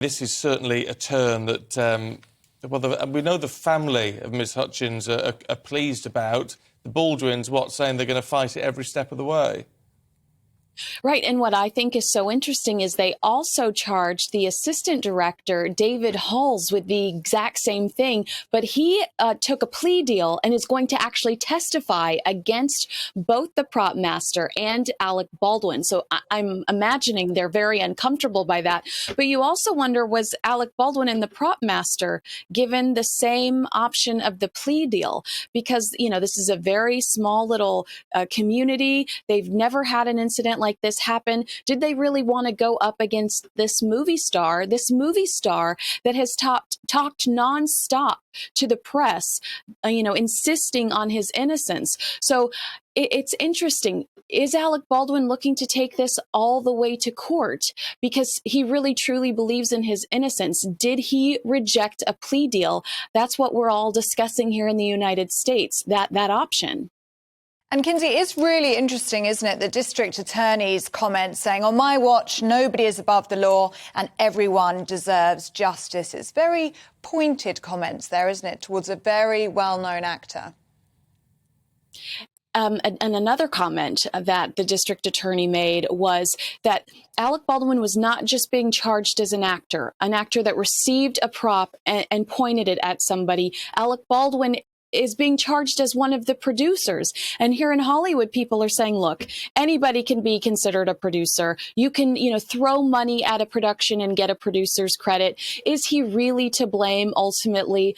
This is certainly a turn that, we know the family of Miss Hutchins are pleased about. The Baldwins, saying they're going to fight it every step of the way? Right. And what I think is so interesting is they also charged the assistant director, David Halls, with the exact same thing. But he took a plea deal and is going to actually testify against both the prop master and Alec Baldwin. So I'm imagining they're very uncomfortable by that. But you also wonder, was Alec Baldwin and the prop master given the same option of the plea deal? Because, this is a very small little community. They've never had an incident like this happen. Did they really want to go up against this movie star that has talked nonstop to the press, insisting on his innocence? So it's interesting. Is Alec Baldwin looking to take this all the way to court because he really truly believes in his innocence? Did he reject a plea deal? That's what we're all discussing here in the United States, that option. And Kinsey, it's really interesting, isn't it, the district attorney's comments saying, on my watch, nobody is above the law and everyone deserves justice. It's very pointed comments there, isn't it, towards a very well-known actor. And another comment that the district attorney made was that Alec Baldwin was not just being charged as an actor that received a prop and pointed it at somebody. Alec Baldwin is being charged as one of the producers. And here in Hollywood, people are saying, look, anybody can be considered a producer. You can, throw money at a production and get a producer's credit. Is he really to blame ultimately?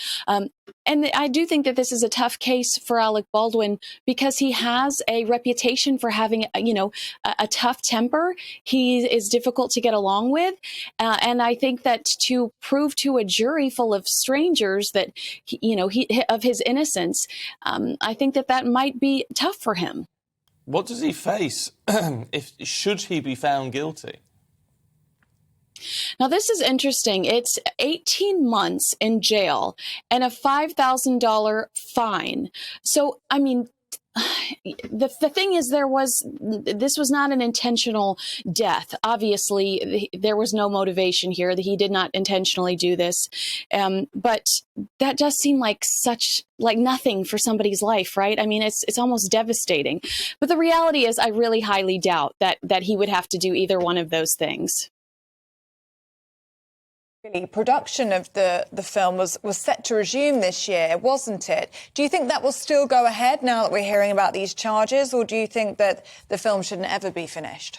And I do think that this is a tough case for Alec Baldwin because he has a reputation for having, a tough temper. He is difficult to get along with. And I think that to prove to a jury full of strangers that, of his innocence, I think that might be tough for him. What does he face should he be found guilty? Now, this is interesting. It's 18 months in jail and a $5,000 fine. So, I mean, the thing is, this was not an intentional death. Obviously, there was no motivation here. He did not intentionally do this. But that does seem like nothing for somebody's life, right? I mean, it's almost devastating. But the reality is, I really highly doubt that he would have to do either one of those things. Production of the film was set to resume this year, wasn't it? Do you think that will still go ahead now that we're hearing about these charges, or do you think that the film shouldn't ever be finished?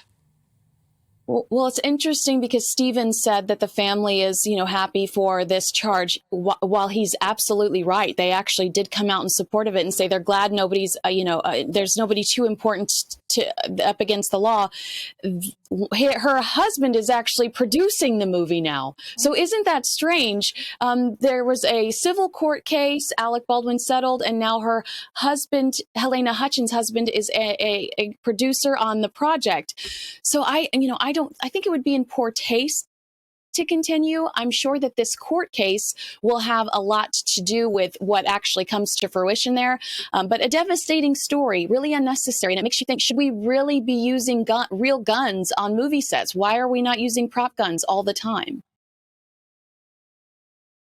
Well, it's interesting because Stephen said that the family is, happy for this charge. While he's absolutely right, they actually did come out in support of it and say they're glad nobody's, there's nobody too important up against the law. Her husband is actually producing the movie now. So isn't that strange? There was a civil court case, Alec Baldwin settled, and now her husband, Halyna Hutchins' husband, is a producer on the project. So I think it would be in poor taste to continue. I'm sure that this court case will have a lot to do with what actually comes to fruition there. But a devastating story, really unnecessary. And it makes you think, should we really be using real guns on movie sets? Why are we not using prop guns all the time?